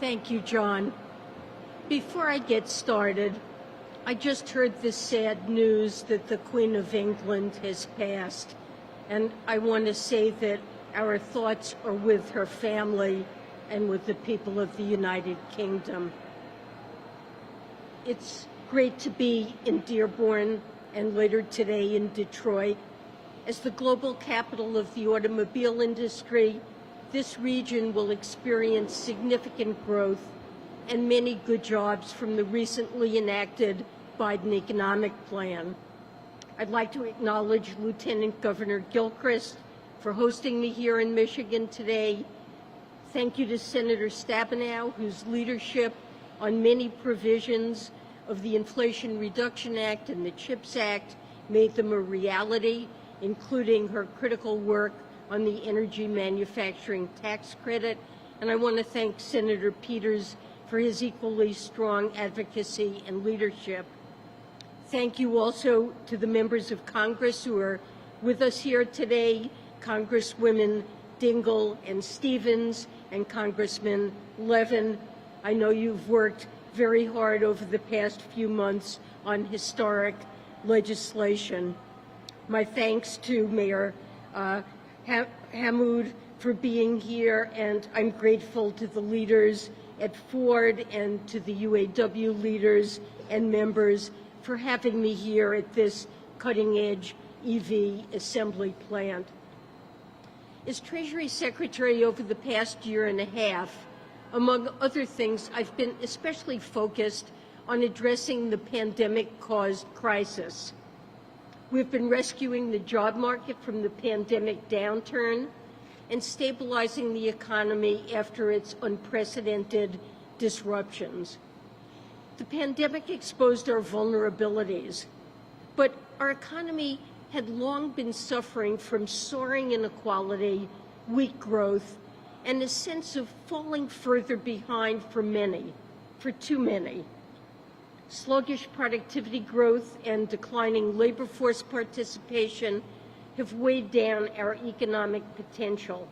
Thank you, John. Before I get started, I just heard the sad news that the Queen of England has passed, and I want to say that our thoughts are with her family and with the people of the United Kingdom. It's great to be in Dearborn and later today in Detroit. As the global capital of the automobile industry, this region will experience significant growth and many good jobs from the recently enacted Biden economic plan. I'd like to acknowledge Lieutenant Governor Gilchrist for hosting me here in Michigan today. Thank you to Senator Stabenow, whose leadership on many provisions of the Inflation Reduction Act and the CHIPS Act made them a reality, including her critical work on the energy manufacturing tax credit. And I want to thank Senator Peters for his equally strong advocacy and leadership. Thank you also to the members of Congress who are with us here today, Congresswomen Dingell and Stevens and Congressman Levin. I know you've worked very hard over the past few months on historic legislation. My thanks to Mayor Hammoud for being here, and I'm grateful to the leaders at Ford and to the UAW leaders and members for having me here at this cutting-edge EV assembly plant. As Treasury Secretary over the past year and a half, among other things, I've been especially focused on addressing the pandemic-caused crisis. We've been rescuing the job market from the pandemic downturn and stabilizing the economy after its unprecedented disruptions. The pandemic exposed our vulnerabilities, but our economy had long been suffering from soaring inequality, weak growth, and a sense of falling further behind for too many. Sluggish productivity growth and declining labor force participation have weighed down our economic potential.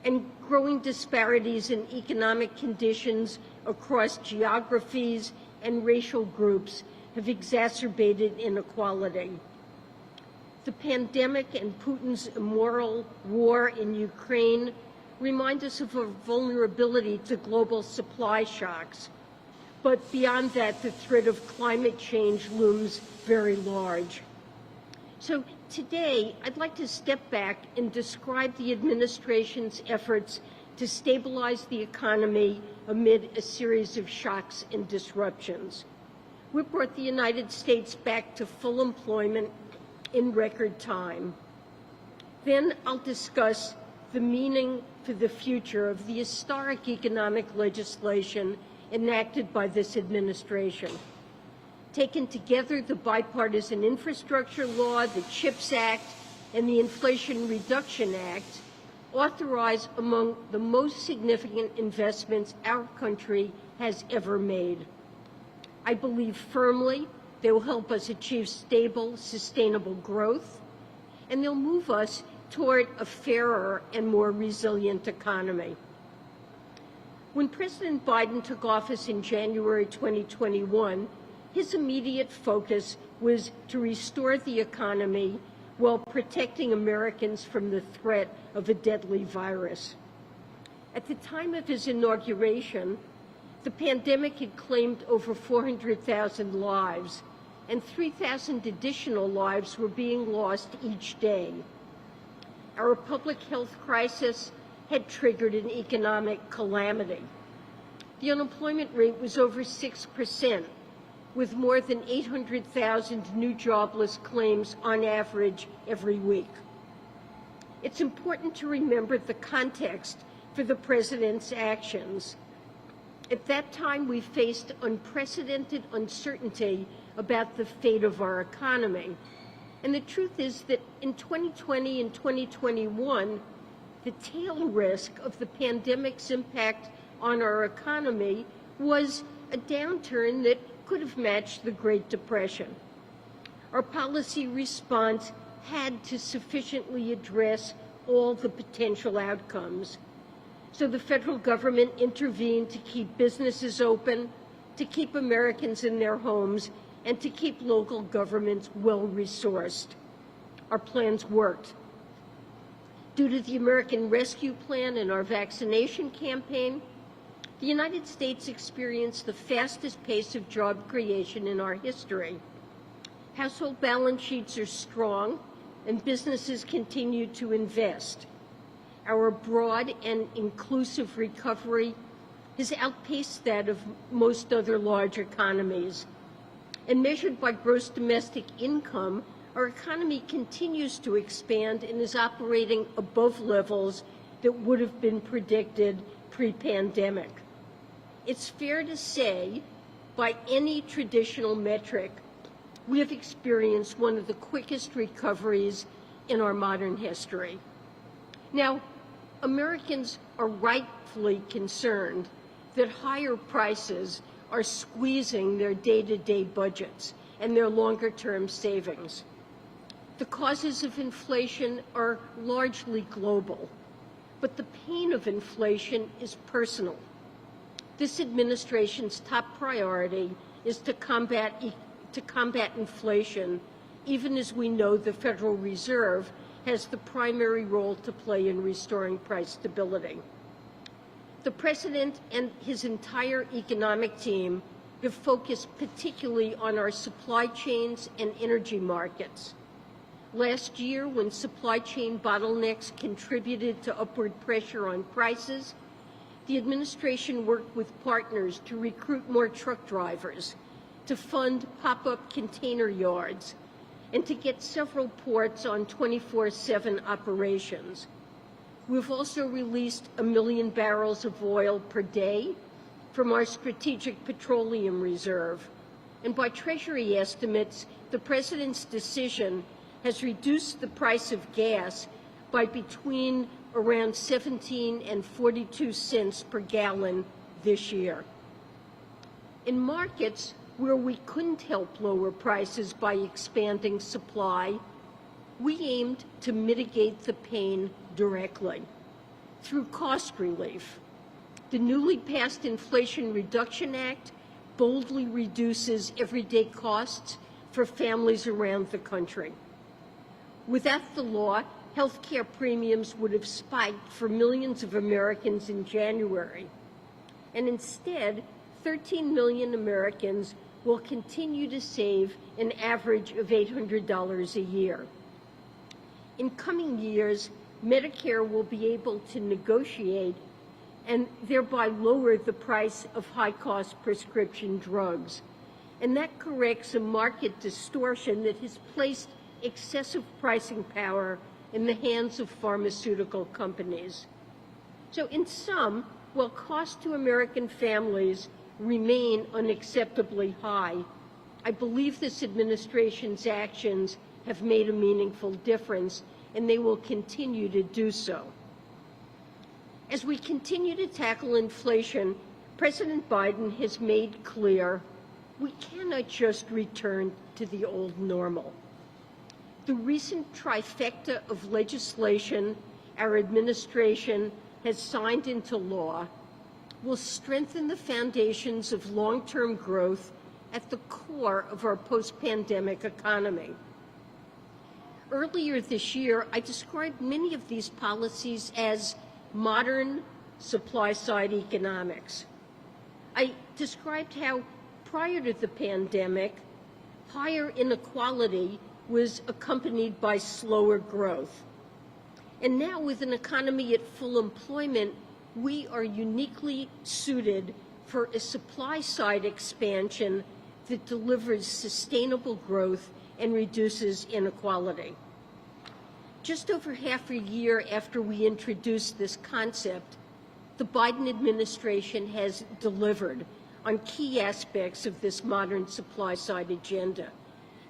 And growing disparities in economic conditions across geographies and racial groups have exacerbated inequality. The pandemic and Putin's immoral war in Ukraine remind us of a vulnerability to global supply shocks. But beyond that, the threat of climate change looms very large. So today, I'd like to step back and describe the administration's efforts to stabilize the economy amid a series of shocks and disruptions. We brought the United States back to full employment in record time. Then I'll discuss the meaning for the future of the historic economic legislation enacted by this administration. Taken together, the bipartisan infrastructure law, the CHIPS Act, and the Inflation Reduction Act authorize among the most significant investments our country has ever made. I believe firmly they will help us achieve stable, sustainable growth, and they'll move us toward a fairer and more resilient economy. When President Biden took office in January 2021, his immediate focus was to restore the economy while protecting Americans from the threat of a deadly virus. At the time of his inauguration, the pandemic had claimed over 400,000 lives, and 3,000 additional lives were being lost each day. Our public health crisis had triggered an economic calamity. The unemployment rate was over 6%, with more than 800,000 new jobless claims on average every week. It's important to remember the context for the president's actions. At that time, we faced unprecedented uncertainty about the fate of our economy. And the truth is that in 2020 and 2021, the tail risk of the pandemic's impact on our economy was a downturn that could have matched the Great Depression. Our policy response had to sufficiently address all the potential outcomes. So the federal government intervened to keep businesses open, to keep Americans in their homes, and to keep local governments well-resourced. Our plans worked. Due to the American Rescue Plan and our vaccination campaign, the United States experienced the fastest pace of job creation in our history. Household balance sheets are strong, and businesses continue to invest. Our broad and inclusive recovery has outpaced that of most other large economies. And measured by gross domestic income, our economy continues to expand and is operating above levels that would have been predicted pre-pandemic. It's fair to say, by any traditional metric, we have experienced one of the quickest recoveries in our modern history. Now, Americans are rightfully concerned that higher prices are squeezing their day-to-day budgets and their longer-term savings. The causes of inflation are largely global, but the pain of inflation is personal. This administration's top priority is to combat inflation, even as we know the Federal Reserve has the primary role to play in restoring price stability. The President and his entire economic team have focused particularly on our supply chains and energy markets. Last year, when supply chain bottlenecks contributed to upward pressure on prices, the administration worked with partners to recruit more truck drivers, to fund pop-up container yards, and to get several ports on 24/7 operations. We've also released 1 million barrels of oil per day from our Strategic Petroleum Reserve. And by Treasury estimates, the President's decision has reduced the price of gas by between around 17 and 42 cents per gallon this year. In markets where we couldn't help lower prices by expanding supply, we aimed to mitigate the pain directly through cost relief. The newly passed Inflation Reduction Act boldly reduces everyday costs for families around the country. Without the law, health care premiums would have spiked for millions of Americans in January. And instead, 13 million Americans will continue to save an average of $800 a year. In coming years, Medicare will be able to negotiate and thereby lower the price of high-cost prescription drugs. And that corrects a market distortion that has placed excessive pricing power in the hands of pharmaceutical companies. So in sum, while costs to American families remain unacceptably high, I believe this administration's actions have made a meaningful difference, and they will continue to do so. As we continue to tackle inflation, President Biden has made clear we cannot just return to the old normal. The recent trifecta of legislation our administration has signed into law will strengthen the foundations of long-term growth at the core of our post-pandemic economy. Earlier this year, I described many of these policies as modern supply-side economics. I described how, prior to the pandemic, higher inequality was accompanied by slower growth. And now, with an economy at full employment, we are uniquely suited for a supply-side expansion that delivers sustainable growth and reduces inequality. Just over half a year after we introduced this concept, the Biden administration has delivered on key aspects of this modern supply-side agenda.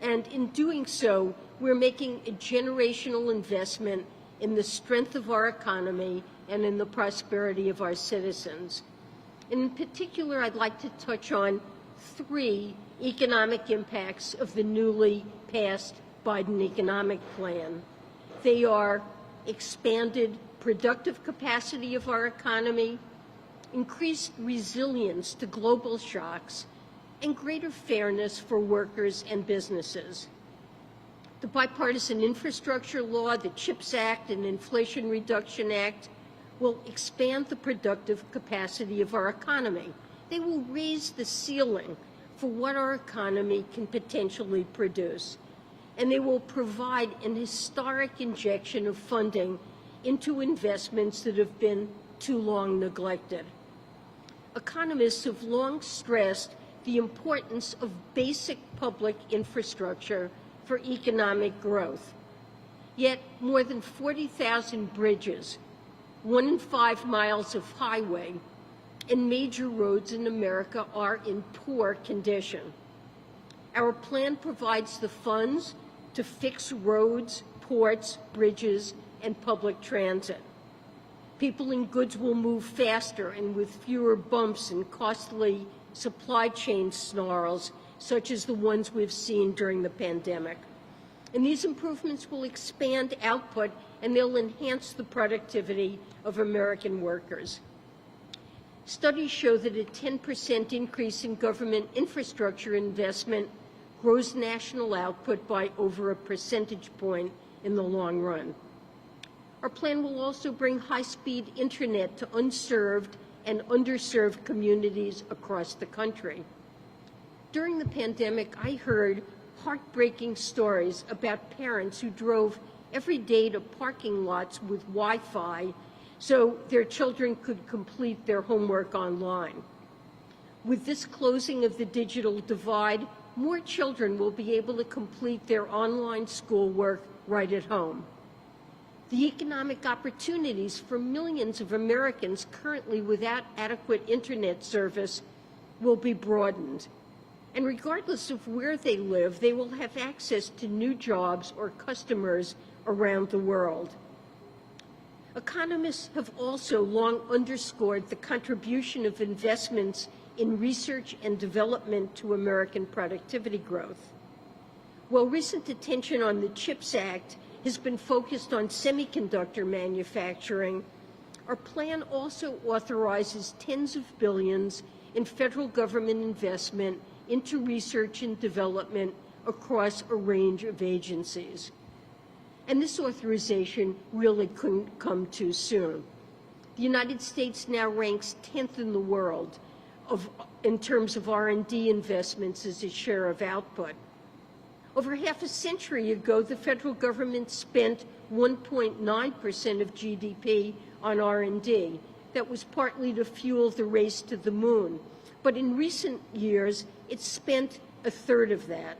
And in doing so, we're making a generational investment in the strength of our economy and in the prosperity of our citizens. In particular, I'd like to touch on 3 economic impacts of the newly passed Biden economic plan. They are expanded productive capacity of our economy, increased resilience to global shocks, and greater fairness for workers and businesses. The Bipartisan Infrastructure Law, the CHIPS Act, and Inflation Reduction Act will expand the productive capacity of our economy. They will raise the ceiling for what our economy can potentially produce, and they will provide an historic injection of funding into investments that have been too long neglected. Economists have long stressed the importance of basic public infrastructure for economic growth. Yet more than 40,000 bridges, 1 in 5 miles of highway, and major roads in America are in poor condition. Our plan provides the funds to fix roads, ports, bridges, and public transit. People and goods will move faster and with fewer bumps and costly supply chain snarls, such as the ones we've seen during the pandemic. And these improvements will expand output and they'll enhance the productivity of American workers. Studies show that a 10% increase in government infrastructure investment grows national output by over a percentage point in the long run. Our plan will also bring high-speed internet to unserved and underserved communities across the country. During the pandemic, I heard heartbreaking stories about parents who drove every day to parking lots with Wi-Fi so their children could complete their homework online. With this closing of the digital divide, more children will be able to complete their online schoolwork right at home. The economic opportunities for millions of Americans currently without adequate internet service will be broadened. And regardless of where they live, they will have access to new jobs or customers around the world. Economists have also long underscored the contribution of investments in research and development to American productivity growth. While recent attention on the CHIPS Act has been focused on semiconductor manufacturing, our plan also authorizes tens of billions in federal government investment into research and development across a range of agencies. And this authorization really couldn't come too soon. The United States now ranks 10th in the world in terms of R&D investments as a share of output. Over half a century ago, the federal government spent 1.9% of GDP on R&D. That was partly to fuel the race to the moon. But in recent years, it's spent a third of that.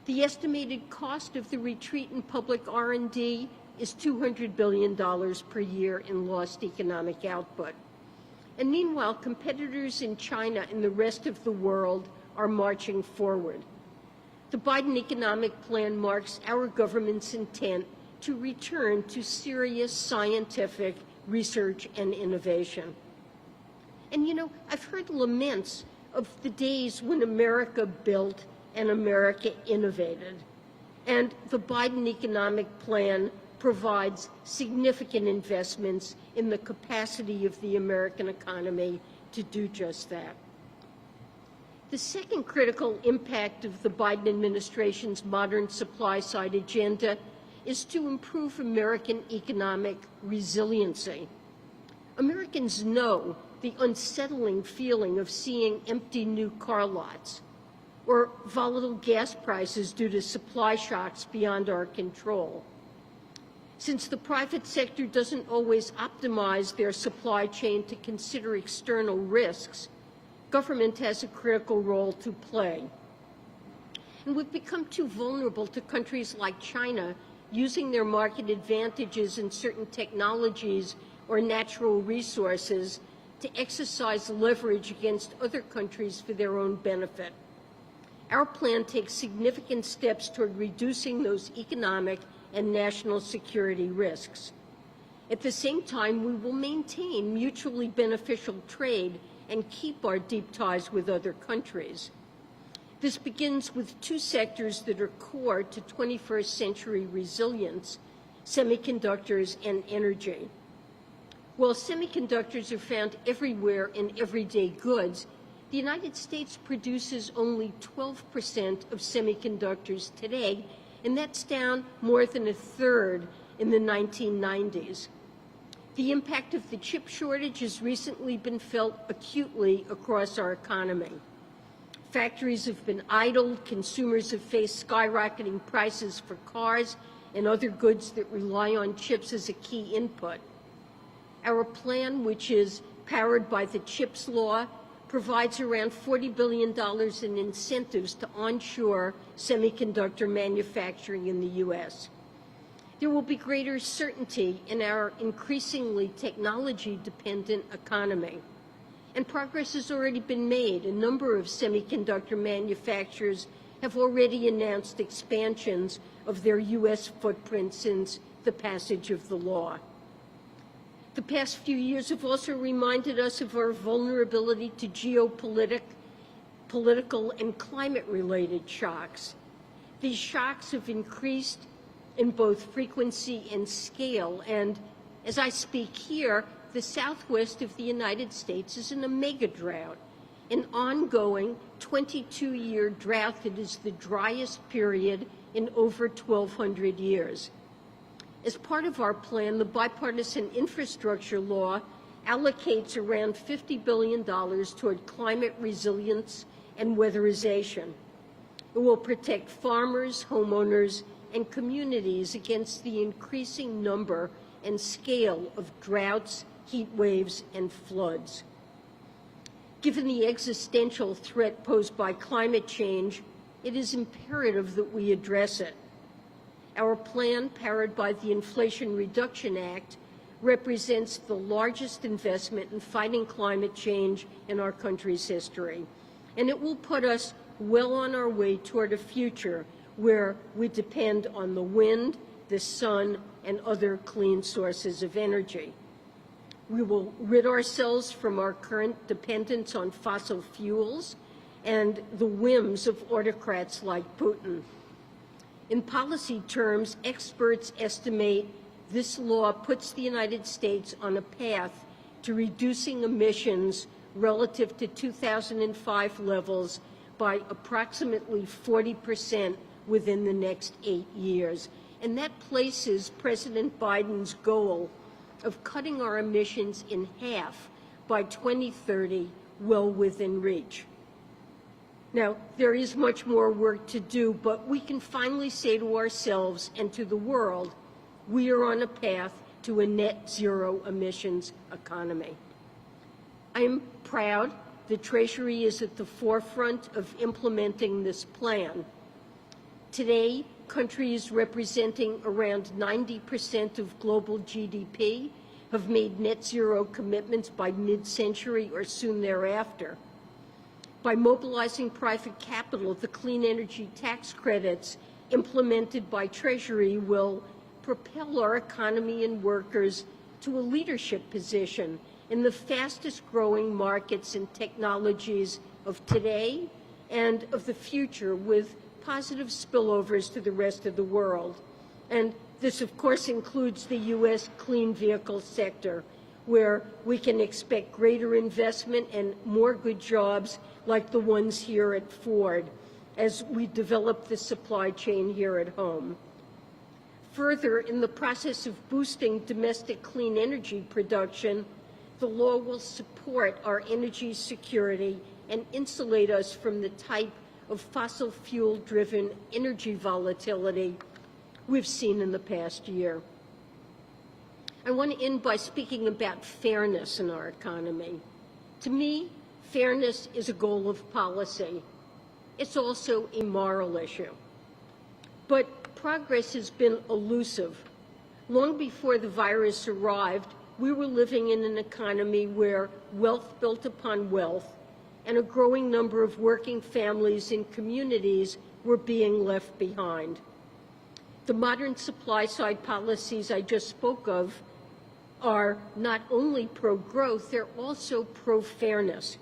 The estimated cost of the retreat in public R&D is $200 billion per year in lost economic output. And meanwhile, competitors in China and the rest of the world are marching forward. The Biden economic plan marks our government's intent to return to serious scientific research and innovation. And you know, I've heard laments of the days when America built and America innovated. And the Biden economic plan provides significant investments in the capacity of the American economy to do just that. The second critical impact of the Biden administration's modern supply-side agenda is to improve American economic resiliency. Americans know the unsettling feeling of seeing empty new car lots or volatile gas prices due to supply shocks beyond our control. Since the private sector doesn't always optimize their supply chain to consider external risks, government has a critical role to play. And we've become too vulnerable to countries like China using their market advantages in certain technologies or natural resources to exercise leverage against other countries for their own benefit. Our plan takes significant steps toward reducing those economic and national security risks. At the same time, we will maintain mutually beneficial trade and keep our deep ties with other countries. This begins with two sectors that are core to 21st century resilience, semiconductors, and energy. While semiconductors are found everywhere in everyday goods, the United States produces only 12% of semiconductors today, and that's down more than a third in the 1990s. The impact of the chip shortage has recently been felt acutely across our economy. Factories have been idled, consumers have faced skyrocketing prices for cars and other goods that rely on chips as a key input. Our plan, which is powered by the CHIPS law, provides around $40 billion in incentives to onshore semiconductor manufacturing in the U.S. There will be greater certainty in our increasingly technology-dependent economy. And progress has already been made. A number of semiconductor manufacturers have already announced expansions of their U.S. footprint since the passage of the law. The past few years have also reminded us of our vulnerability to geopolitical and climate-related shocks. These shocks have increased in both frequency and scale, and as I speak here, the southwest of the United States is in a mega drought, an ongoing 22-year drought that is the driest period in over 1,200 years. As part of our plan, the bipartisan infrastructure law allocates around $50 billion toward climate resilience and weatherization. It will protect farmers, homeowners, and communities against the increasing number and scale of droughts, heat waves, and floods. Given the existential threat posed by climate change, it is imperative that we address it. Our plan, powered by the Inflation Reduction Act, represents the largest investment in fighting climate change in our country's history, and it will put us well on our way toward a future where we depend on the wind, the sun, and other clean sources of energy. We will rid ourselves from our current dependence on fossil fuels and the whims of autocrats like Putin. In policy terms, experts estimate this law puts the United States on a path to reducing emissions relative to 2005 levels by approximately 40% within the next 8 years. And that places President Biden's goal of cutting our emissions in half by 2030 well within reach. Now, there is much more work to do, but we can finally say to ourselves and to the world, we are on a path to a net zero emissions economy. I am proud the Treasury is at the forefront of implementing this plan. Today, countries representing around 90% of global GDP have made net zero commitments by mid-century or soon thereafter. By mobilizing private capital, the clean energy tax credits implemented by Treasury will propel our economy and workers to a leadership position in the fastest growing markets and technologies of today and of the future, with positive spillovers to the rest of the world. And this, of course, includes the U.S. clean vehicle sector, where we can expect greater investment and more good jobs like the ones here at Ford as we develop the supply chain here at home. Further, in the process of boosting domestic clean energy production, the law will support our energy security and insulate us from the type of fossil fuel-driven energy volatility we've seen in the past year. I want to end by speaking about fairness in our economy. To me, fairness is a goal of policy. It's also a moral issue. But progress has been elusive. Long before the virus arrived, we were living in an economy where wealth built upon wealth and a growing number of working families and communities were being left behind. The modern supply-side policies I just spoke of are not only pro-growth, they're also pro-fairness.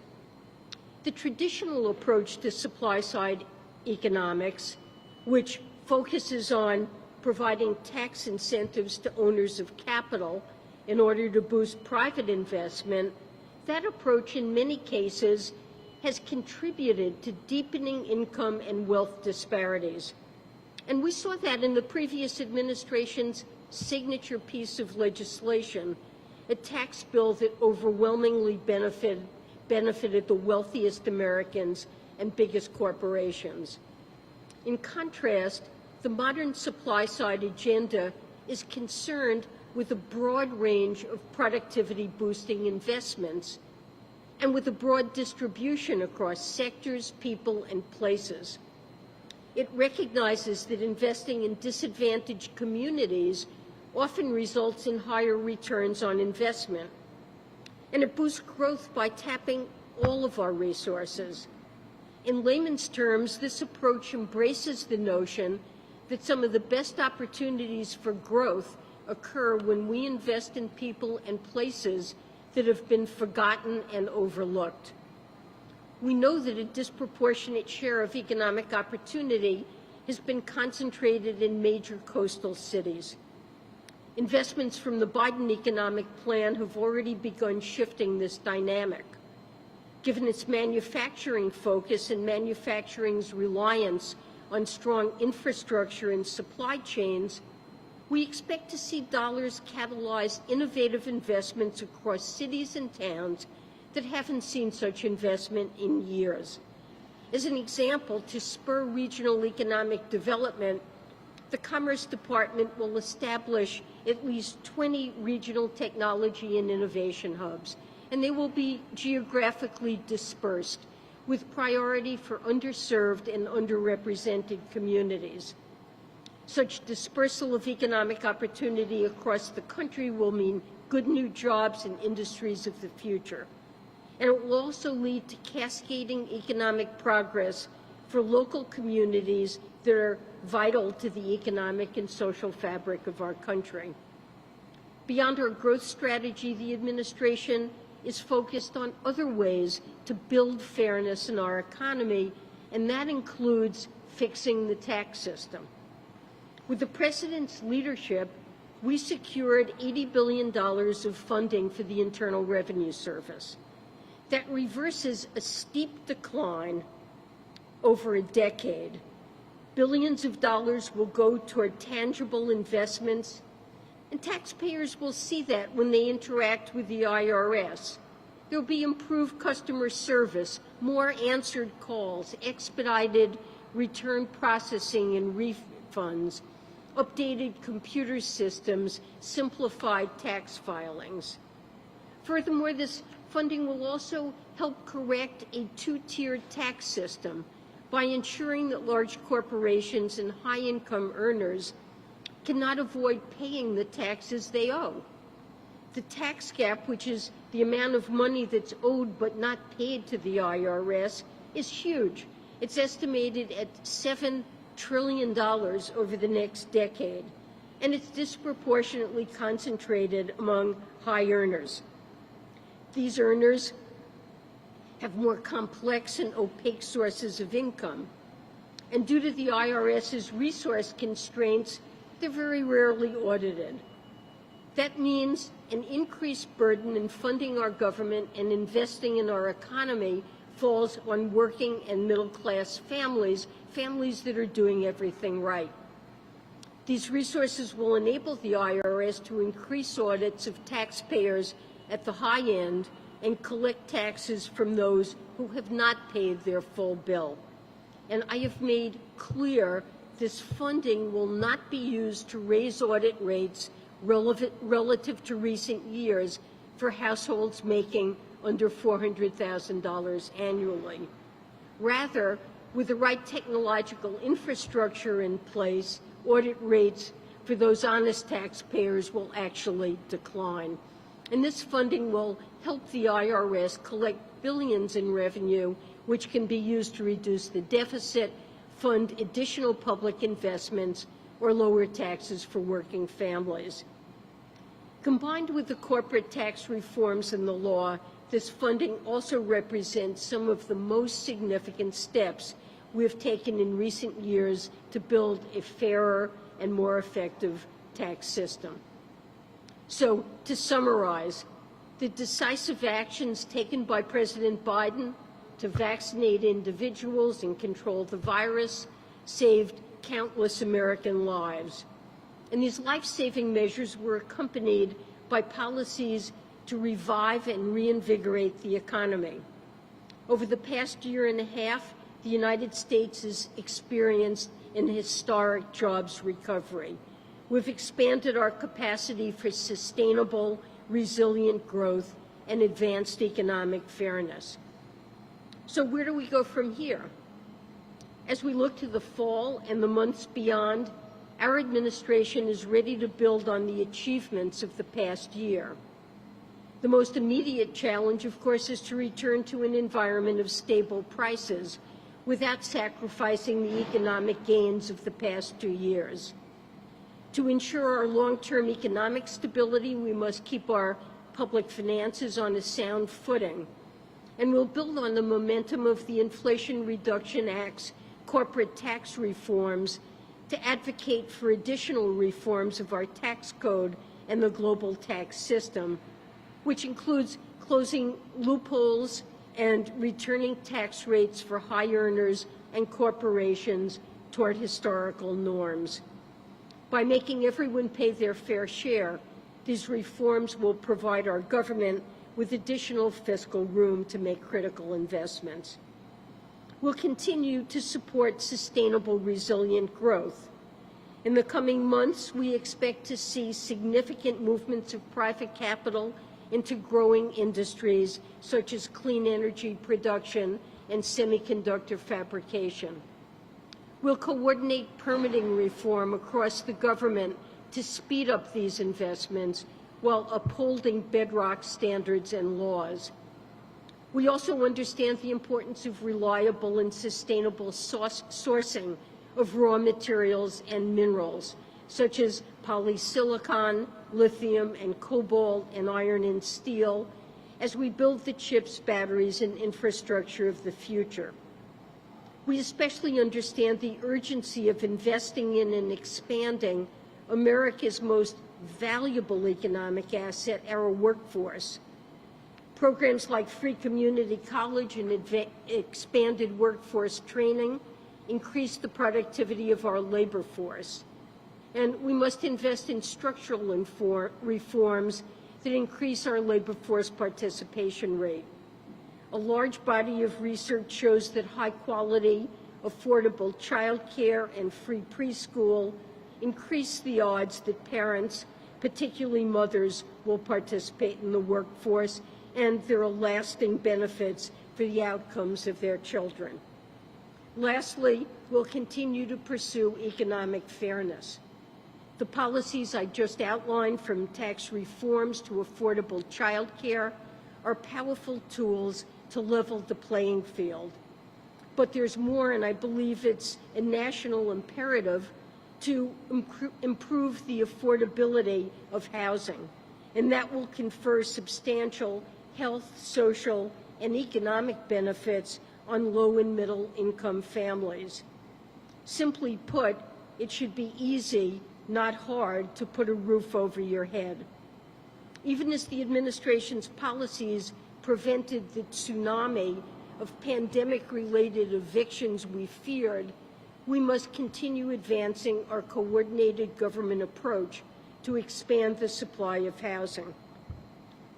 The traditional approach to supply-side economics, which focuses on providing tax incentives to owners of capital in order to boost private investment, that approach in many cases has contributed to deepening income and wealth disparities. And we saw that in the previous administration's signature piece of legislation, a tax bill that overwhelmingly benefited the wealthiest Americans and biggest corporations. In contrast, the modern supply-side agenda is concerned with a broad range of productivity-boosting investments and with a broad distribution across sectors, people, and places. It recognizes that investing in disadvantaged communities often results in higher returns on investment. And it boosts growth by tapping all of our resources. In layman's terms, this approach embraces the notion that some of the best opportunities for growth occur when we invest in people and places that have been forgotten and overlooked. We know that a disproportionate share of economic opportunity has been concentrated in major coastal cities. Investments from the Biden economic plan have already begun shifting this dynamic. Given its manufacturing focus and manufacturing's reliance on strong infrastructure and supply chains, we expect to see dollars catalyze innovative investments across cities and towns that haven't seen such investment in years. As an example, to spur regional economic development, the Commerce Department will establish at least 20 regional technology and innovation hubs, and they will be geographically dispersed with priority for underserved and underrepresented communities. Such dispersal of economic opportunity across the country will mean good new jobs and industries of the future. And it will also lead to cascading economic progress for local communities that are vital to the economic and social fabric of our country. Beyond our growth strategy, the administration is focused on other ways to build fairness in our economy, and that includes fixing the tax system. With the President's leadership, we secured $80 billion of funding for the Internal Revenue Service. That reverses a steep decline over a decade. Billions of dollars will go toward tangible investments, and taxpayers will see that when they interact with the IRS. There will be improved customer service, more answered calls, expedited return processing and refunds, updated computer systems, simplified tax filings. Furthermore, this funding will also help correct a two-tiered tax system by ensuring that large corporations and high-income earners cannot avoid paying the taxes they owe. The tax gap, which is the amount of money that's owed but not paid to the IRS, is huge. It's estimated at $7 trillion over the next decade, and it's disproportionately concentrated among high earners. These earners have more complex and opaque sources of income, and due to the IRS's resource constraints, they're very rarely audited. That means an increased burden in funding our government and investing in our economy falls on working and middle-class families, families that are doing everything right. These resources will enable the IRS to increase audits of taxpayers at the high end and collect taxes from those who have not paid their full bill. And I have made clear this funding will not be used to raise audit rates relative to recent years for households making under $400,000 annually. Rather, with the right technological infrastructure in place, audit rates for those honest taxpayers will actually decline. And this funding will help the IRS collect billions in revenue, which can be used to reduce the deficit, fund additional public investments, or lower taxes for working families. Combined with the corporate tax reforms in the law, this funding also represents some of the most significant steps we have taken in recent years to build a fairer and more effective tax system. So, to summarize, the decisive actions taken by President Biden to vaccinate individuals and control the virus saved countless American lives. And these life-saving measures were accompanied by policies to revive and reinvigorate the economy. Over the past year and a half, the United States has experienced an historic jobs recovery. We've expanded our capacity for sustainable, resilient growth and advanced economic fairness. So where do we go from here? As we look to the fall and the months beyond, our administration is ready to build on the achievements of the past year. The most immediate challenge, of course, is to return to an environment of stable prices without sacrificing the economic gains of the past 2 years. To ensure our long-term economic stability, we must keep our public finances on a sound footing, and we'll build on the momentum of the Inflation Reduction Act's corporate tax reforms to advocate for additional reforms of our tax code and the global tax system, which includes closing loopholes and returning tax rates for high earners and corporations toward historical norms. By making everyone pay their fair share, these reforms will provide our government with additional fiscal room to make critical investments. We'll continue to support sustainable, resilient growth. In the coming months, we expect to see significant movements of private capital into growing industries such as clean energy production and semiconductor fabrication. We'll coordinate permitting reform across the government to speed up these investments while upholding bedrock standards and laws. We also understand the importance of reliable and sustainable sourcing of raw materials and minerals, such as polysilicon, lithium, and cobalt, and iron and steel, as we build the chips, batteries, and infrastructure of the future. We especially understand the urgency of investing in and expanding America's most valuable economic asset, our workforce. Programs like free community college and expanded workforce training increase the productivity of our labor force. And we must invest in structural reforms that increase our labor force participation rate. A large body of research shows that high-quality, affordable child care and free preschool increase the odds that parents, particularly mothers, will participate in the workforce, and there are lasting benefits for the outcomes of their children. Lastly, we'll continue to pursue economic fairness. The policies I just outlined, from tax reforms to affordable child care, are powerful tools to level the playing field. But there's more, and I believe it's a national imperative to improve the affordability of housing, and that will confer substantial health, social, and economic benefits on low and middle income families. Simply put, it should be easy, not hard, to put a roof over your head. Even as the administration's policies prevented the tsunami of pandemic-related evictions we feared, we must continue advancing our coordinated government approach to expand the supply of housing.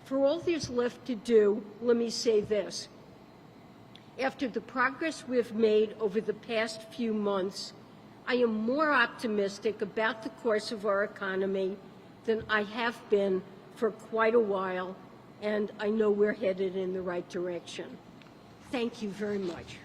For all there's left to do, let me say this. After the progress we've made over the past few months, I am more optimistic about the course of our economy than I have been for quite a while, and I know we're headed in the right direction. Thank you very much.